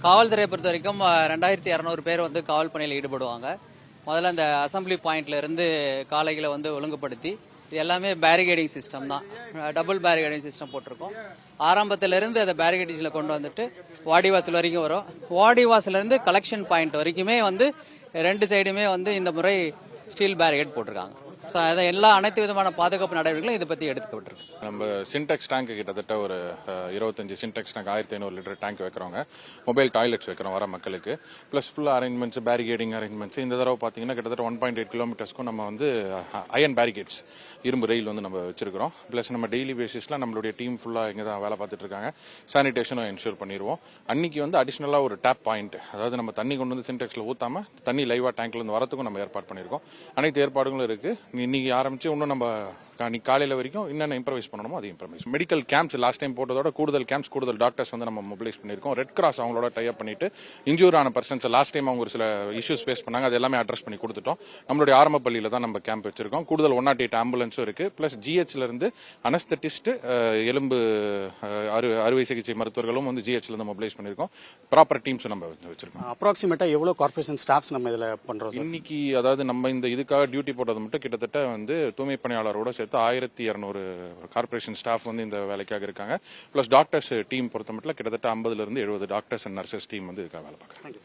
காவல்துறையை பொறுத்த வரைக்கும் 2200 பேர் வந்து காவல் பணியில் ஈடுபடுவாங்க. முதல்ல அந்த அசம்பிளி பாயிண்ட்ல இருந்து காளைகளை வந்து ஒழுங்குபடுத்தி இது எல்லாமே பேரிகேடிங் சிஸ்டம் தான். டபுள் பேரிகேடிங் சிஸ்டம் போட்டிருக்கோம். ஆரம்பத்துல இருந்து அதை பேரிகேடிங்ல கொண்டு வந்துட்டு வாடிவாசல் வரைக்கும் வரும். வாடிவாசல்ல இருந்து கலெக்ஷன் பாயிண்ட் வரைக்குமே வந்து ரெண்டு சைடுமே வந்து இந்த முறை ஸ்டீல் பேரிகேட் போட்டிருக்காங்க. ஸோ அதை அனைத்து விதமான பாதுகாப்பு நடவடிக்கைகளும் இதை பற்றி எடுத்துக்கிட்டிருக்கு. நம்ம சின்டெக்ஸ் டேங்க் கிட்டத்தட்ட ஒரு 25 சின்டெக்ஸ் டேங்க் 1500 லிட்டர் டேங்க் வைக்கிறோங்க. மொபைல் டாய்லெட்ஸ் வைக்கிறோம் வர மக்களுக்கு. Plus full arrangements barricading arrangements இந்த தடவை பார்த்தீங்கன்னா கிட்டத்தட்ட 1.8 கிலோமீட்டர்ஸ்க்கும் நம்ம வந்து அயன் பேரிகேட்ஸ் இரும்பு ரயில் வந்து நம்ம வச்சிருக்கிறோம். பிளஸ் நம்ம டெய்லி பேசிஸ்ல நம்மளுடைய டீம் ஃபுல்லாக இங்கே தான் வேலை பார்த்துட்டு இருக்காங்க. சானிடேஷனும் என்ஷூர் பண்ணிடுவோம். அன்னைக்கு வந்து அடிஷனலாக ஒரு டேப் பாயிண்ட், அதாவது நம்ம தண்ணி கொண்டு வந்து சின்டெக்ஸ்ல ஊத்தாம தண்ணி லைவா டேங்க்ல இருந்து வரத்துக்கும் நம்ம ஏற்பாடு பண்ணியிருக்கோம். அனைத்து ஏற்பாடுகளும் இருக்கு. இன்னைக்கு ஆரம்பிச்சு இன்னும் நம்ம காலையில வரைக்கும் என்னென்ன இம்ப்ரவைஸ் பண்ணணுமோ அது improvise. Medical camps last time போட்டதோட கூடுதல் கேம்ப்ஸ், கூடுதல் டாக்டர்ஸ் வந்து நம்ம மொபிலைஸ் பண்ணிருக்கோம். ரெட் கிராஸ் அவங்களோட டை அப் பண்ணிட்டு இன்ஜூர் ஆன பர்சன்ஸ் லாஸ்ட் டைம் அவங்க ஒரு சில இஷ்யூஸ் ஃபேஸ் பண்ணாங்க, அது எல்லாமே அட்ரஸ் பண்ணி கொடுத்துட்டோம். நம்மளுடைய ஆரம்ப பள்ளியில தான் நம்ம கேம்ப் வச்சிருக்கோம். கூடுதல் 108 ஆம்புலன்ஸும் இருக்கு. பிளஸ் ஜிஹெச்ல இருந்து அனஸ்தட்டிஸ்ட், எலும்பு அறுவை சிகிச்சை மருத்துவர்களும் வந்து ஜிஹெச்ல இருந்து மொபிலைஸ் பண்ணிருக்கோம். ப்ராப்பர் டீம்ஸ் நம்ம வச்சிருக்கோம். அப்ராக்சிமேட்டா எவ்வளவு கார்பரேஷன் ஸ்டாஃப்ஸ் நம்ம இதுல பண்றோம் இன்னைக்கு? அதாவது நம்ம இந்த இதுக்காக டியூட்டி போட்டது மட்டும் கிட்டத்தட்ட வந்து தூய்மை பணியாளரோட சேர்த்து 1200 கார்பரேஷன் ஸ்டாஃப் வந்து இந்த வேலைக்காக இருக்காங்க. பிளஸ் டாக்டர்ஸ் டீம் பொறுத்த மட்டும் கிட்டத்தட்ட 50 ல இருந்து 70 டாக்டர்ஸ் அண்ட் நர்சஸ் டீம் வந்து இதுக்காக வேலை பார்க்குறாங்க.